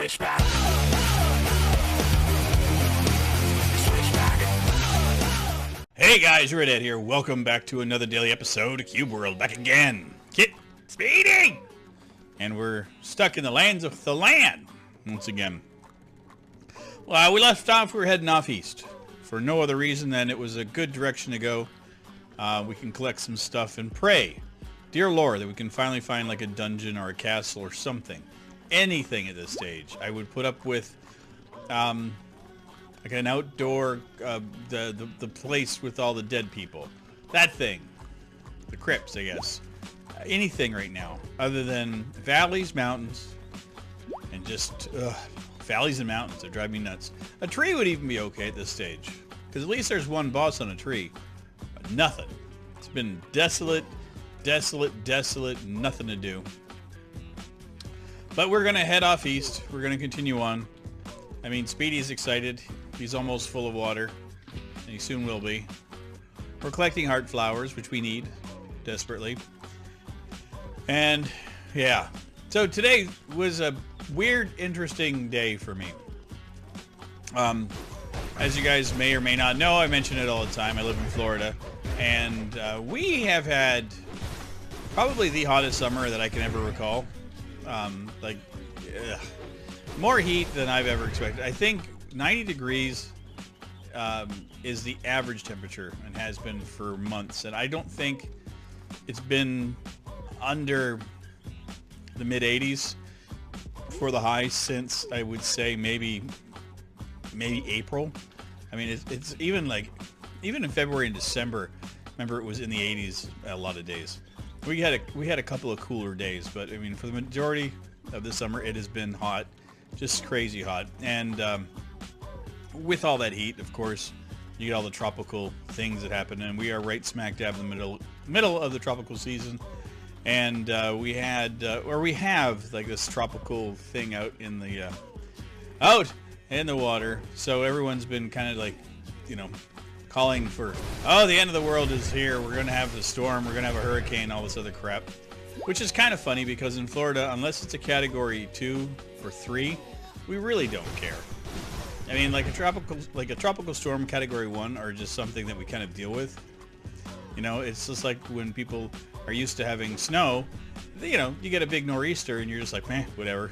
Switchback. Switchback. Hey guys, Rivet here. Welcome back to another daily episode of Cube World. Back again. Kitt, Speedy! And we're stuck in the lands of the land once again. Well, we left off, we were heading off east. For no other reason than it was a good direction to go. We can collect some stuff and pray, dear Lord, that we can finally find like a dungeon or a castle or something. Anything at this stage. I would put up with like an outdoor, the place with all the dead people. That thing. The crypts, I guess. Anything right now. Other than valleys, mountains, and just, valleys and mountains. They drive me nuts. A tree would even be okay at this stage. Because at least there's one boss on a tree. But nothing. It's been desolate, desolate, desolate, nothing to do. But we're going to head off east. We're going to continue on. I mean, Speedy's excited. He's almost full of water. And he soon will be. We're collecting heart flowers, which we need desperately. And, yeah. So today was a weird, interesting day for me. As you guys may or may not know, I mention it all the time. I live in Florida. And we have had probably the hottest summer that I can ever recall. More heat than I've ever expected. I think 90 degrees is the average temperature and has been for months. And I don't think it's been under the mid 80s for the high since, I would say, maybe April. I mean, it's even like, even in February and December, remember it was in the 80s a lot of days. We had a couple of cooler days, but I mean, for the majority of the summer, it has been hot, just crazy hot. And with all that heat, of course, you get all the tropical things that happen, and we are right smack dab in the middle of the tropical season. And we have like this tropical thing out in the water. So everyone's been kind of like, you know, calling for, oh, the end of the world is here. We're going to have the storm. We're going to have a hurricane, all this other crap. Which is kind of funny because in Florida, unless it's a category 2 or 3, we really don't care. I mean, like a tropical storm category 1 are just something that we kind of deal with. You know, it's just like when people are used to having snow, you know, you get a big nor'easter and you're just like, meh, whatever.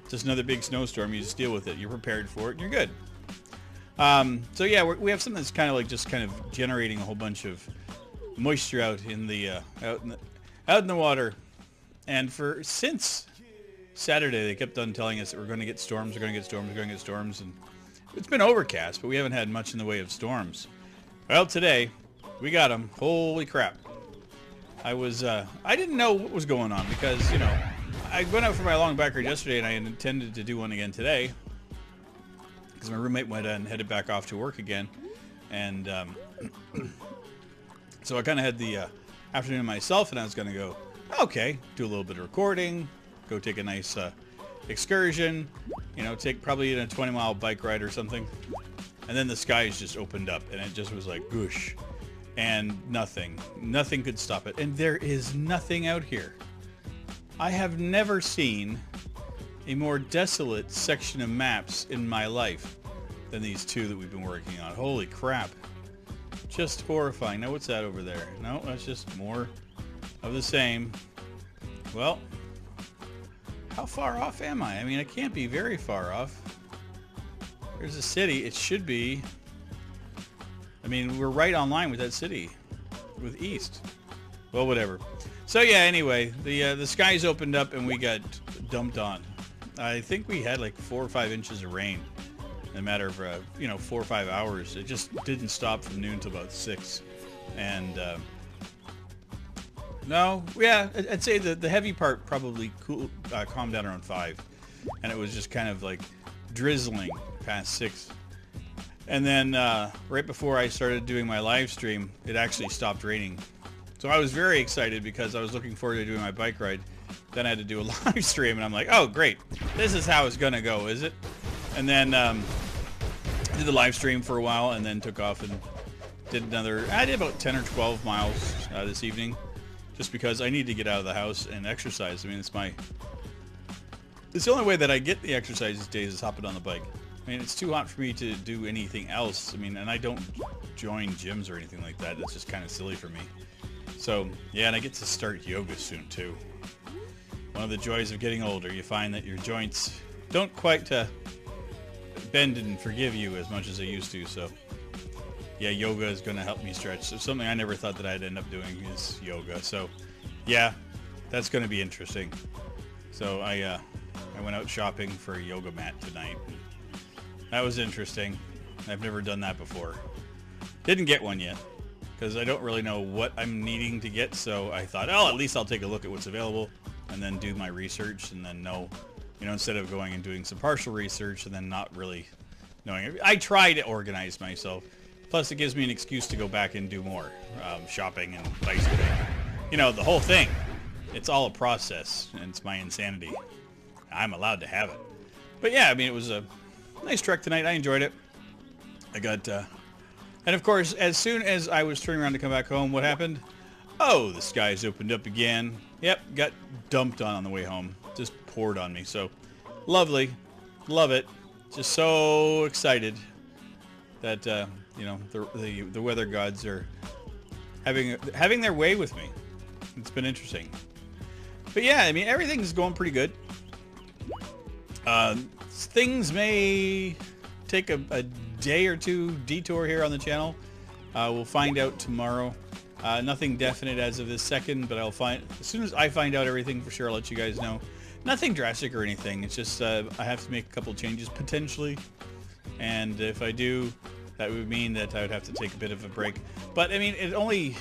It's just another big snowstorm. You just deal with it. You're prepared for it and you're good. So yeah, we have something that's kind of like just kind of generating a whole bunch of moisture out in the out in the water. And since Saturday, they kept on telling us that we're going to get storms, we're going to get storms, we're going to get storms, and it's been overcast, but we haven't had much in the way of storms. Well, today we got them. Holy crap! I didn't know what was going on because, you know, I went out for my long bike ride yesterday, and I intended to do one again today. Because my roommate went and headed back off to work again, and so I kind of had the afternoon to myself, and I was going to go, okay, do a little bit of recording, go take a nice excursion, you know, take probably a 20-mile bike ride or something, and then the skies just opened up, and it just was like goosh, and nothing could stop it, and there is nothing out here. I have never seen a more desolate section of maps in my life than these two that we've been working on. Holy crap. Just horrifying. Now what's that over there? No, that's just more of the same. Well, how far off am I? I mean, I can't be very far off. There's a city. It should be... I mean, we're right on line with that city. With East. Well, whatever. So yeah, anyway, the skies opened up and we got dumped on. I think we had like 4 or 5 inches of rain in a matter of, 4 or 5 hours. It just didn't stop from noon till about 6. And, no, yeah, I'd say the heavy part probably calmed down around 5. And it was just kind of like drizzling past 6. And then, right before I started doing my live stream, it actually stopped raining. So I was very excited because I was looking forward to doing my bike ride. Then I had to do a live stream, and I'm like, oh, great. This is how it's going to go, is it? And then I did the live stream for a while and then took off and I did about 10 or 12 miles this evening just because I need to get out of the house and exercise. I mean, It's the only way that I get the exercise these days is hopping on the bike. I mean, it's too hot for me to do anything else. I mean, and I don't join gyms or anything like that. It's just kind of silly for me. So, yeah, and I get to start yoga soon, too. One of the joys of getting older, you find that your joints don't quite bend and forgive you as much as they used to. So, yeah, yoga is going to help me stretch. So something I never thought that I'd end up doing is yoga. So, yeah, that's going to be interesting. So I went out shopping for a yoga mat tonight. That was interesting. I've never done that before. Didn't get one yet because I don't really know what I'm needing to get. So I thought, oh, at least I'll take a look at what's available and then do my research and then know, you know, instead of going and doing some partial research and then not really knowing. I try to organize myself. Plus, it gives me an excuse to go back and do more shopping and bicycling. You know, the whole thing. It's all a process, and it's my insanity. I'm allowed to have it. But yeah, I mean, it was a nice trek tonight. I enjoyed it. I got, and of course, as soon as I was turning around to come back home, what happened? Oh, the skies opened up again. Yep, got dumped on the way home. Just poured on me. So, lovely. Love it. Just so excited that, you know, the weather gods are having their way with me. It's been interesting. But yeah, I mean, everything's going pretty good. Things may take a day or two detour here on the channel. We'll find out tomorrow. Nothing definite as of this second, but as soon as I find out everything for sure, I'll let you guys know. Nothing drastic or anything. It's just I have to make a couple changes potentially, and if I do, that would mean that I would have to take a bit of a break. But I mean, it'd only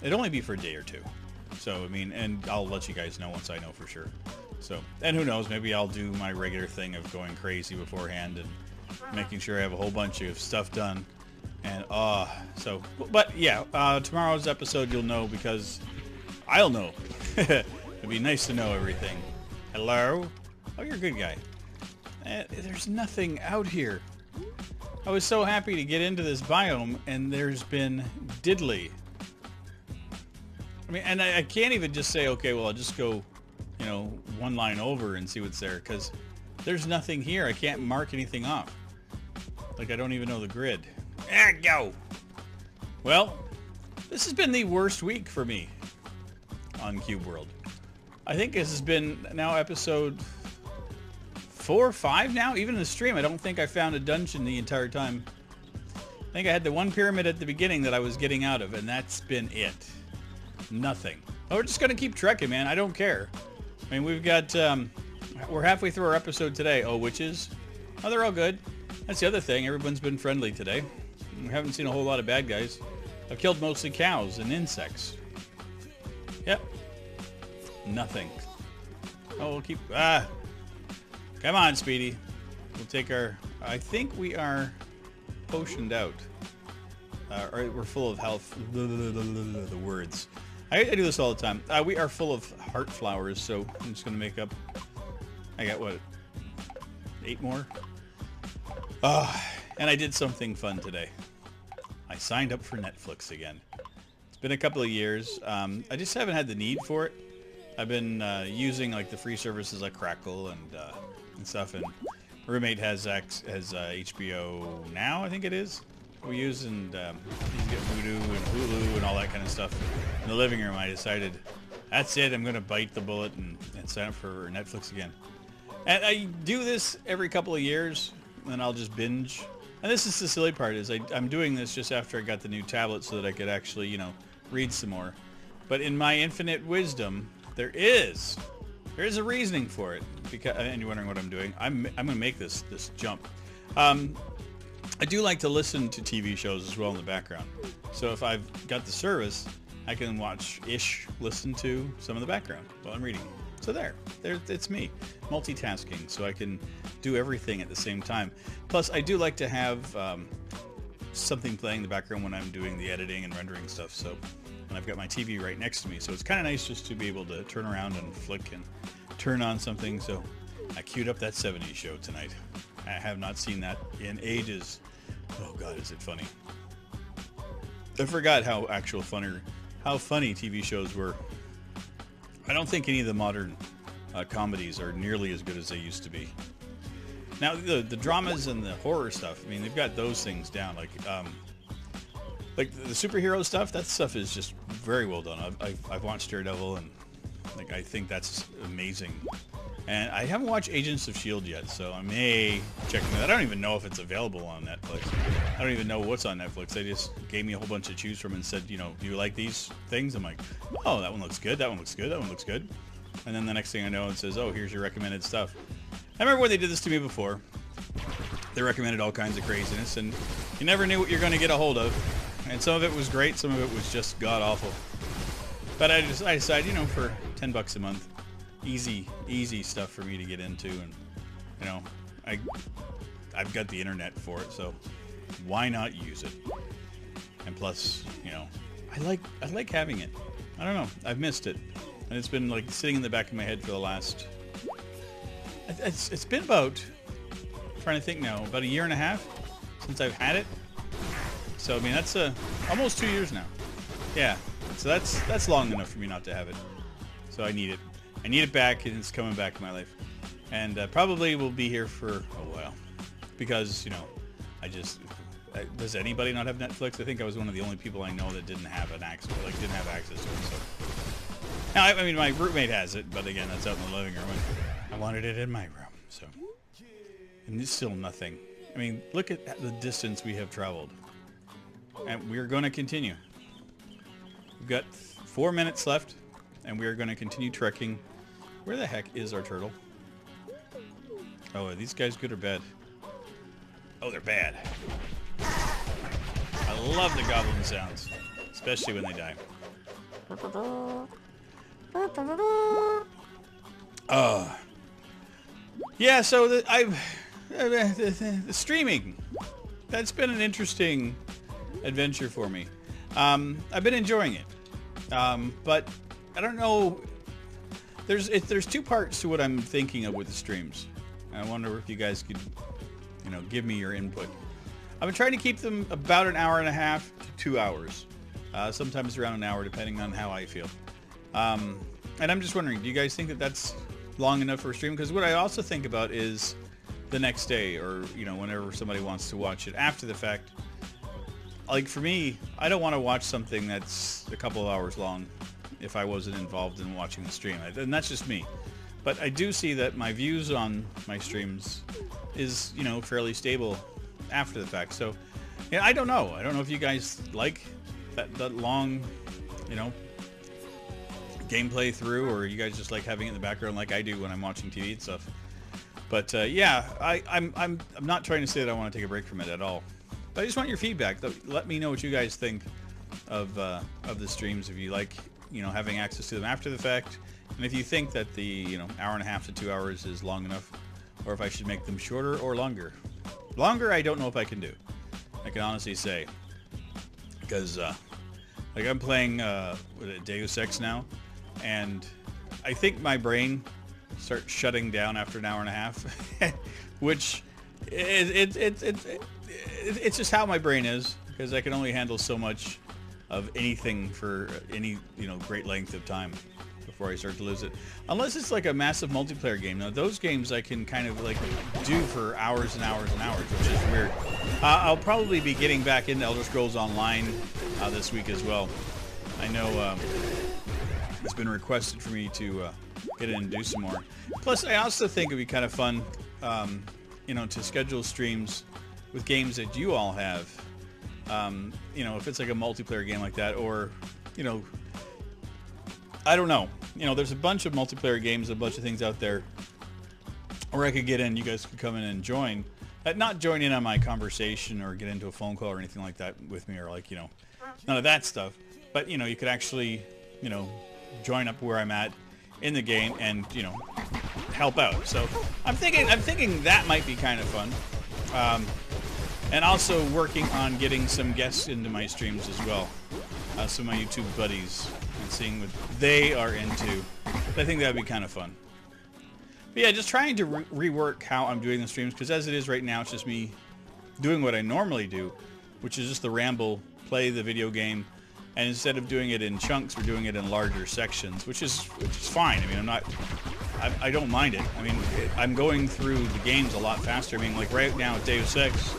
be for a day or two. So I mean, and I'll let you guys know once I know for sure. So, and who knows, maybe I'll do my regular thing of going crazy beforehand and making sure I have a whole bunch of stuff done. And so, but yeah, tomorrow's episode you'll know because I'll know. It'd be nice to know everything. Hello? Oh, you're a good guy. There's nothing out here. I was so happy to get into this biome, and there's been diddly. I mean, and I can't even just say, okay, well, I'll just go, you know, one line over and see what's there, because there's nothing here. I can't mark anything off. Like, I don't even know the grid. There you go. Well, this has been the worst week for me on Cube World. I think this has been now episode 4 or 5 now. Even in the stream, I don't think I found a dungeon the entire time. I think I had the one pyramid at the beginning that I was getting out of, and that's been it. Nothing. Oh, we're just gonna keep trekking, man. I don't care. I mean, we've got we're halfway through our episode today. Oh, witches. Oh, they're all good. That's the other thing. Everyone's been friendly today. We haven't seen a whole lot of bad guys. I've killed mostly cows and insects. Yep. Nothing. Oh, we'll keep... Come on, Speedy. We'll take our... I think we are potioned out. Or we're full of health. The words. I do this all the time. We are full of heart flowers, so I'm just going to make up... I got, what, 8 more? And I did something fun today. I signed up for Netflix again. It's been a couple of years. I just haven't had the need for it. I've been using like the free services like Crackle and stuff, and roommate has HBO Now, I think it is. We use, and you get Voodoo and Hulu and all that kind of stuff. In the living room, I decided that's it. I'm going to bite the bullet and sign up for Netflix again. And I do this every couple of years, and I'll just binge. And this is the silly part, is I'm doing this just after I got the new tablet so that I could actually, you know, read some more. But in my infinite wisdom, there is a reasoning for it. Because, and you're wondering what I'm doing. I'm going to make this jump. I do like to listen to TV shows as well in the background. So if I've got the service, I can listen to some in the background while I'm reading. So there, it's me, multitasking, so I can do everything at the same time. Plus, I do like to have something playing in the background when I'm doing the editing and rendering stuff. So, and I've got my TV right next to me, so it's kind of nice just to be able to turn around and flick and turn on something. So I queued up that 70s show tonight. I have not seen that in ages. Oh God, is it funny? I forgot how funny TV shows were. I don't think any of the modern comedies are nearly as good as they used to be. Now the dramas and the horror stuff, I mean, they've got those things down. Like the superhero stuff, that stuff is just very well done. I've watched Daredevil, and like I think that's amazing. And I haven't watched Agents of S.H.I.E.L.D. yet, so I may check that. I don't even know if it's available on Netflix. I don't even know what's on Netflix. They just gave me a whole bunch to choose from and said, you know, do you like these things? I'm like, oh, that one looks good, that one looks good, that one looks good. And then the next thing I know, it says, oh, here's your recommended stuff. I remember when they did this to me before. They recommended all kinds of craziness, and you never knew what you're going to get a hold of. And some of it was great, some of it was just god-awful. But I decided, you know, for $10 a month, easy stuff for me to get into, and you know, I've got the internet for it, so why not use it? And plus, you know, I like having it. I don't know, I've missed it, and it's been like sitting in the back of my head for the last. It's been about, I'm trying to think now, about a year and a half since I've had it. So I mean, that's almost 2 years now. Yeah, so that's long enough for me not to have it. So I need it. I need it back, and it's coming back in my life. And probably will be here for a while. Because, you know, does anybody not have Netflix? I think I was one of the only people I know that didn't have access to it. So. Now, I mean, my roommate has it, but again, that's out in the living room. And I wanted it in my room, so. And it's still nothing. I mean, look at the distance we have traveled. And we're going to continue. We've got 4 minutes left, and we are going to continue trekking. Where the heck is our turtle? Oh, are these guys good or bad? Oh, they're bad. I love the goblin sounds, especially when they die. Yeah, so the streaming, that's been an interesting adventure for me. I've been enjoying it, but I don't know. There's two parts to what I'm thinking of with the streams. I wonder if you guys could, you know, give me your input. I've been trying to keep them about an hour and a half to 2 hours, sometimes around an hour, depending on how I feel. And I'm just wondering, do you guys think that that's long enough for a stream? Because what I also think about is the next day, or you know, whenever somebody wants to watch it after the fact. Like for me, I don't want to watch something that's a couple of hours long if I wasn't involved in watching the stream, and that's just me. But I do see that my views on my streams is, you know, fairly stable after the fact. So, yeah, I don't know. I don't know if you guys like that long, you know, gameplay through, or you guys just like having it in the background like I do when I'm watching TV and stuff. But yeah, I'm not trying to say that I want to take a break from it at all. But I just want your feedback. Let me know what you guys think of the streams. If you like, you know, having access to them after the fact, and if you think that the, you know, hour and a half to 2 hours is long enough, or if I should make them shorter or longer. Longer, I don't know if I can do. I can honestly say, because like I'm playing Deus Ex now, and I think my brain starts shutting down after an hour and a half, which it's just how my brain is, because I can only handle so much of anything for any, you know, great length of time before I start to lose it. Unless it's like a massive multiplayer game. Now those games I can kind of like do for hours and hours and hours, which is weird. I'll probably be getting back into Elder Scrolls Online this week as well. I know it's been requested for me to get in and do some more. Plus, I also think it'd be kind of fun, you know, to schedule streams with games that you all have. You know, if it's like a multiplayer game like that, or, you know, I don't know. You know, there's a bunch of multiplayer games, a bunch of things out there where I could get in, you guys could come in and join. Not join in on my conversation or get into a phone call or anything like that with me, or like, you know, none of that stuff. But, you know, you could actually, you know, join up where I'm at in the game and, you know, help out. So I'm thinking that might be kind of fun. And also working on getting some guests into my streams as well. Some of my YouTube buddies, and seeing what they are into. I think that would be kind of fun. But yeah, just trying to rework how I'm doing the streams, because as it is right now, it's just me doing what I normally do, which is just the ramble, play the video game, and instead of doing it in chunks, we're doing it in larger sections, which is fine. I mean, I'm not I don't mind it. I mean, I'm going through the games a lot faster. I mean, like right now at Deus Ex,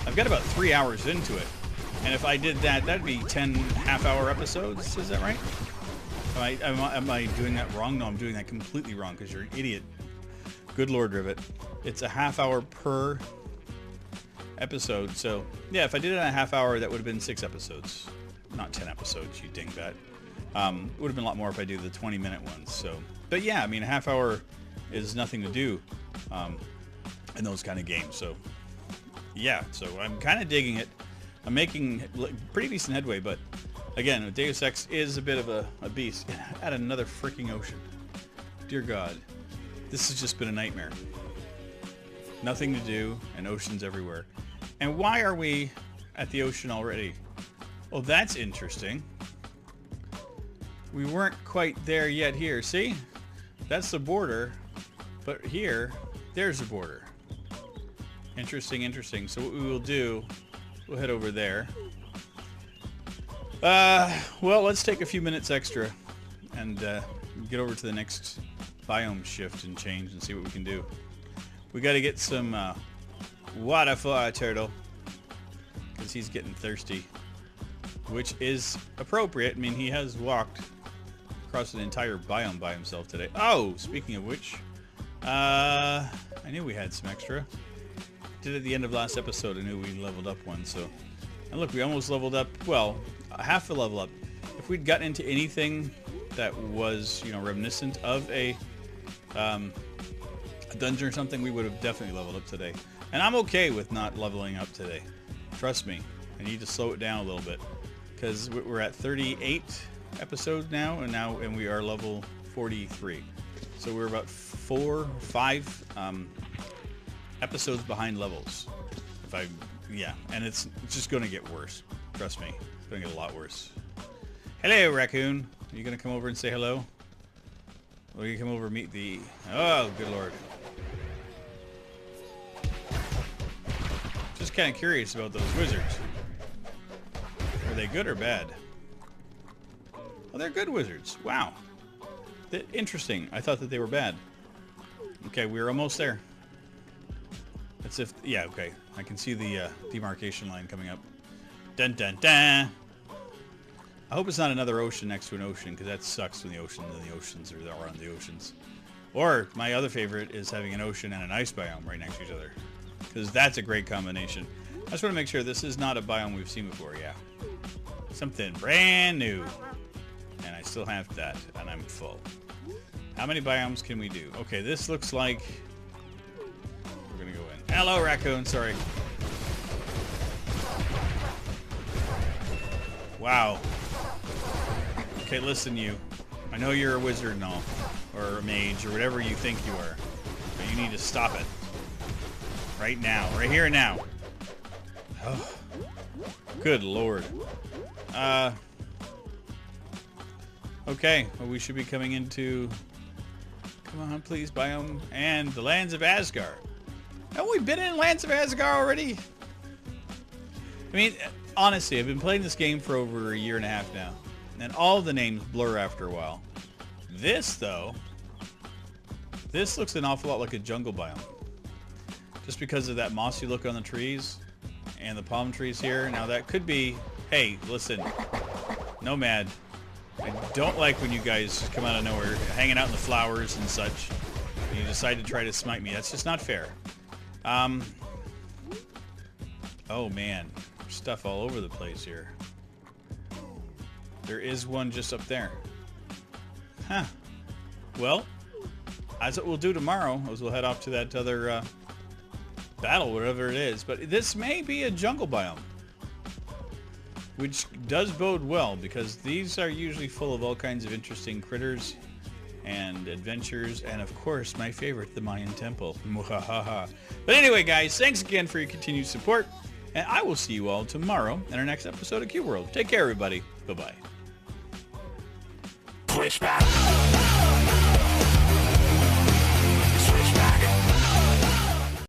I've got about 3 hours into it. And if I did that, that'd be 10 half-hour episodes. Is that right? Am I doing that wrong? No, I'm doing that completely wrong because you're an idiot. Good Lord, Rivet. It's a half-hour per episode. So, yeah, if I did it in a half-hour, that would have been 6 episodes. Not 10 episodes, you dingbat. It would have been a lot more if I do the 20-minute ones. So, but yeah, I mean, a half-hour is nothing to do in those kind of games. So, yeah, so I'm kind of digging it. I'm making pretty decent headway, but again, Deus Ex is a bit of a beast. At another freaking ocean. Dear God, this has just been a nightmare. Nothing to do, and oceans everywhere. And why are we at the ocean already? Oh, that's interesting. We weren't quite there yet here. See? That's the border, but here, there's the border. Interesting, interesting. So what we will do, we'll head over there. Well, let's take a few minutes extra and get over to the next biome shift and change and see what we can do. We got to get some water for our turtle because he's getting thirsty, which is appropriate. I mean, he has walked across an entire biome by himself today. Oh, speaking of which, I knew we had some extra. Did at the end of last episode. I knew we leveled up one. So, and look, we almost leveled up. Well, half a level up. If we'd gotten into anything that was, you know, reminiscent of a dungeon or something, we would have definitely leveled up today. And I'm okay with not leveling up today. Trust me. I need to slow it down a little bit because we're at 38 episodes now, and we are level 43. So we're about 4 or 5 episodes behind levels. Yeah, and it's just going to get worse. Trust me, it's going to get a lot worse. Hello, raccoon. Are you going to come over and say hello? Or are you come over and meet the... Oh, good Lord. Just kind of curious about those wizards. Are they good or bad? Oh, they're good wizards. Wow. Interesting. I thought that they were bad. Okay, we're almost there. That's if... Yeah, okay. I can see the demarcation line coming up. Dun dun dun! I hope it's not another ocean next to an ocean, because that sucks when the ocean and the oceans are around the oceans. Or, my other favorite is having an ocean and an ice biome right next to each other. Because that's a great combination. I just want to make sure this is not a biome we've seen before, yeah. Something brand new. And I still have that, and I'm full. How many biomes can we do? Okay, this looks like... We're going to go in. Hello, raccoon, sorry. Wow. Okay, listen, you. I know you're a wizard and all, or a mage, or whatever you think you are, but you need to stop it. Right now. Right here and now. Oh. Good Lord. Okay, well, we should be coming into... Come on, please, biome. And the lands of Asgard. Have we been in lands of Asgard already? I mean, honestly, I've been playing this game for over a year and a half now. And all the names blur after a while. This, though... This looks an awful lot like a jungle biome. Just because of that mossy look on the trees. And the palm trees here. Now, that could be... Hey, listen. Nomad. I don't like when you guys come out of nowhere, hanging out in the flowers and such, and you decide to try to smite me. That's just not fair. Oh man, stuff all over the place here. There is one just up there. Huh. Well, that's what we'll do tomorrow, is we'll head off to that other battle, whatever it is. But this may be a jungle biome. Which does bode well, because these are usually full of all kinds of interesting critters and adventures, and of course, my favorite, the Mayan Temple. But anyway, guys, thanks again for your continued support, and I will see you all tomorrow in our next episode of Cube World. Take care, everybody. Bye-bye. Switchback.